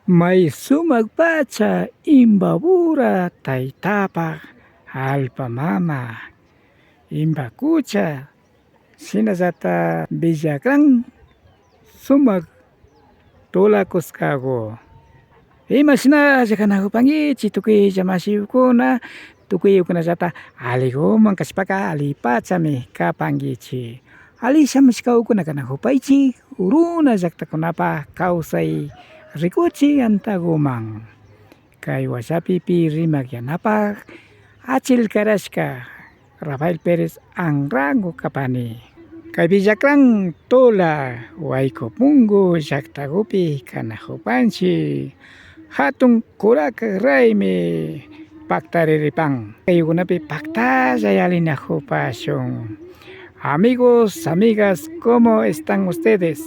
May sumagpacha imbabura taytapa alpamama imbakucha sinasata Villacrán sumak tulakusqaku imashina llaqanakupankichik tukuylla masiykuna tukuykunallata alliguman kashpaqa allipachami kapankichik allishamush kawkuna kanakupaychik runa llaqtakunapa kawsay rikuchik antakuman kay washapipi rimaq yanapaq achillkarashka Rafael Pérez Anrango kapani kay Villacrán tula Waykupunku llaqtakupi kanajupanchik hatun kuraka raymi pactariripan kaykunapi pactalla yalinakupashun. Amigos, amigas, ¿cómo están ustedes?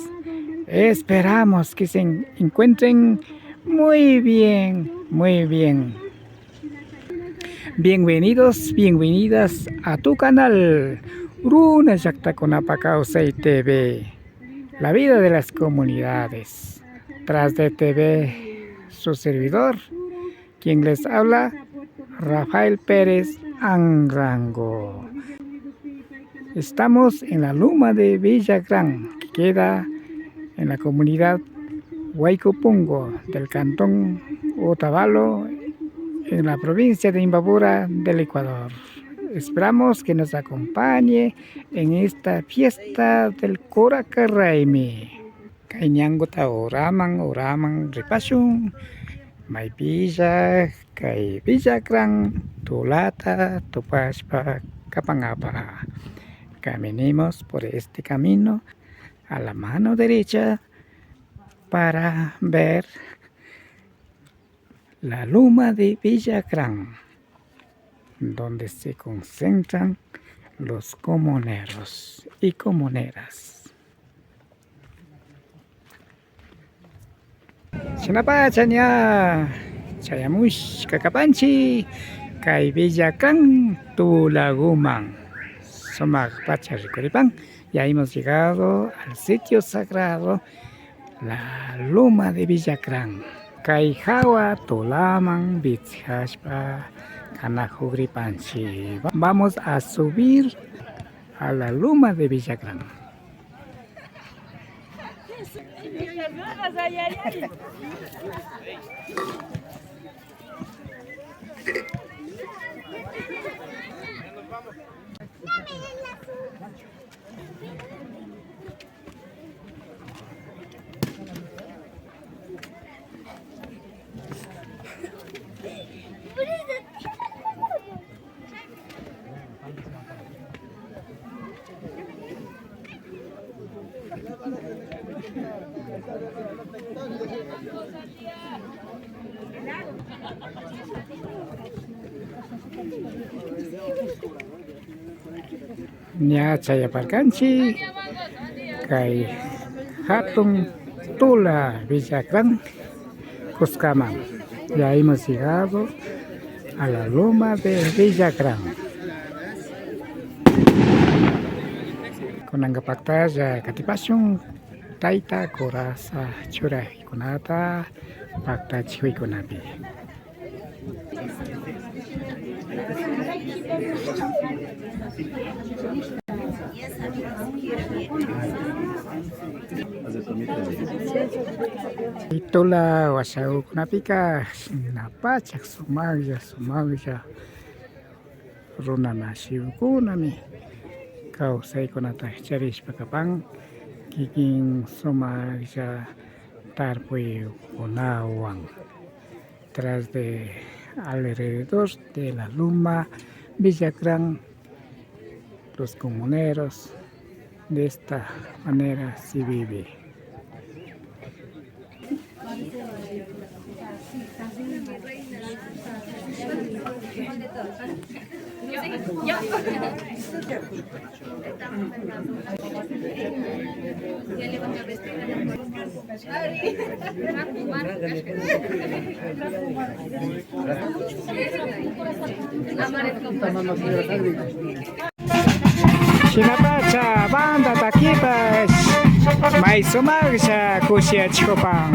Esperamos que se encuentren muy bien, muy bien. Bienvenidos, bienvenidas a tu canal Runa Llaqtakunapa Kawsay TV, la vida de las comunidades. Tras de TV, su servidor, quien les habla, Rafael Pérez Anrango. Estamos en la Loma de Villacrán, que queda en la comunidad Waykupunku del cantón Otavalo, en la provincia de Imbabura del Ecuador. Esperamos que nos acompañe en esta fiesta del Curacaraymi. Kainyanguta oraman ripashun, Maipilla, Kay Villacrán, Tulata, Tupashpa, Kapangapa. Caminemos por este camino a la mano derecha para ver la Loma de Villacrán, donde se concentran los comuneros y comuneras. Sinapachanya chayamush kakapanchi kay Villacrán Tulaguman. Somos Pacharicoripan. Ya hemos llegado al sitio sagrado, la Loma de Villacrán. Kaijawa Tolaman Bitzhashpa Kanajugripanchi. Vamos a subir a la Loma de Villacrán. Nya chayaparkanchik kay hatun tula Villacrán Cuscaman. Ya hemos llegado a la Loma de Villacrán. Kunanga pactalla katipashun taita korasa churahikunata pactachikunapi. Itulah wasau kunapika napachak sumagya runa nasiukunami kawsay kunata charishpa kapang kiking sumagya tarpuy kunawan tras de alrededor de la Loma Villacrán. Los comuneros de esta manera se vive. Sinapacha banda takipas may sumag sa kusya chikopang.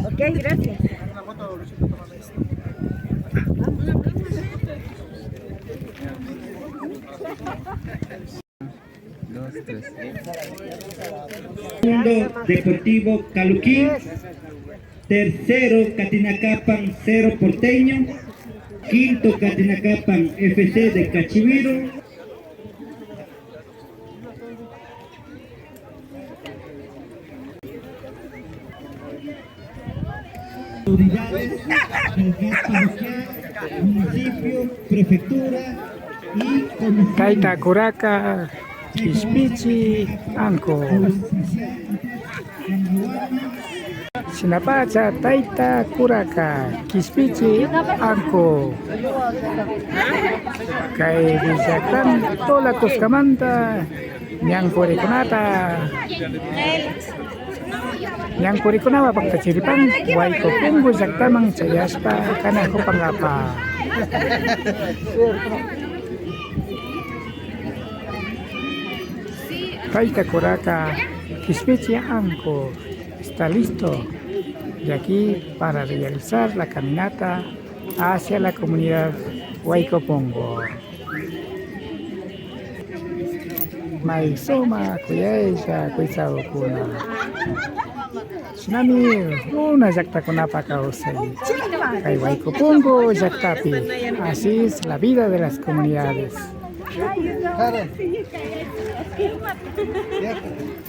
Ok, gracias. Segundo, Deportivo Caluquín. Tercero, Catinacapan Cerro Porteño. Quinto, Catinacapan FC de Cachiviro. Autoridades del gas parroquial, municipio, prefectura y comisión. Taita Curaca, Quispichi, Anco. Sinapacha, Taita Curaca, Quispichi, Anco. Kay Villacrán, Tola Cuscamanta, Ñancoriconata. Ñancoriconaba pagkachiripan, Waiko Pungo Zaktamang Sayaspa, Kanako Pangapa. Taita Curaca, Quispichi Anco está listo de aquí para realizar la caminata hacia la comunidad Huaycopongo. Maisoma, Cuyaisha, Cuizado Kuna. Tsunami, una yakta kunapa kausai. Kay Huaycopongo, yaktapi. Así es la vida de las comunidades.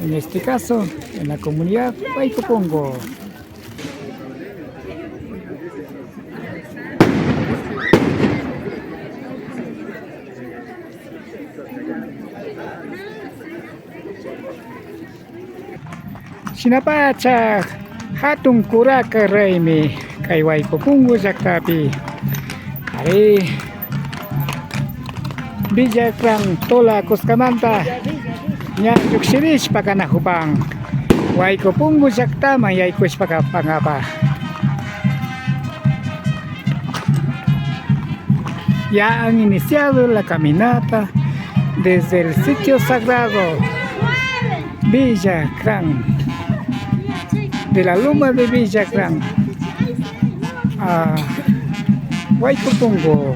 En este caso, en la comunidad Huaycopongo. Sinapacha, hatun Curaca Reymi, kay Huaycopongo yaktapi. Ari, Villacrán Tola Cuscamanta, Ña Yuxirish Pacanajupang, Huaycopongo yaktama yaykush Pangapa. Ya han iniciado la caminata desde el sitio sagrado Villacrán, de la loma de Villacrán a Huaycopongo.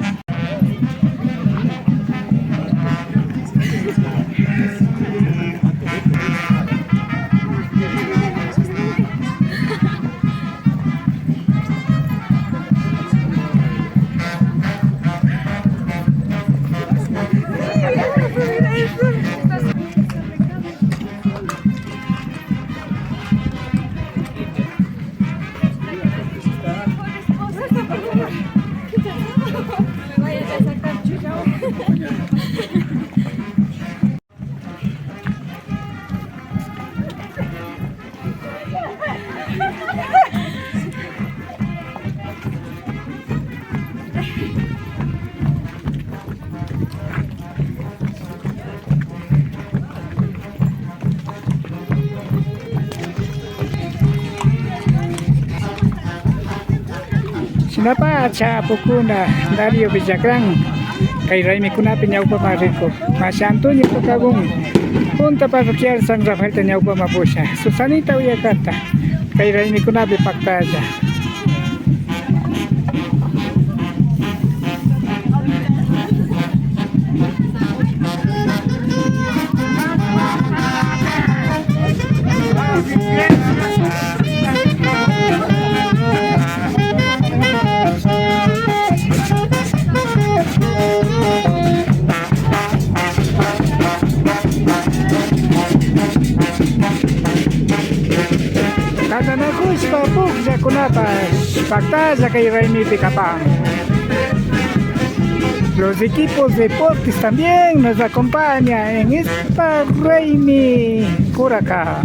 Napacha Pukuna, Dario Villacrán, Kairaimi Kunapi Ñaupa Marico, Machantuño Pocagún, Junta Parroquial San Rafael de Ñaupa Mapucha, Susanita Villacata, Kairaimi Kunapi Pactaya. Katanakus papuk yakunapa pactaya Kairaimi Picapán. Los equipos deportes también nos acompañan en esta Raimi Curaca.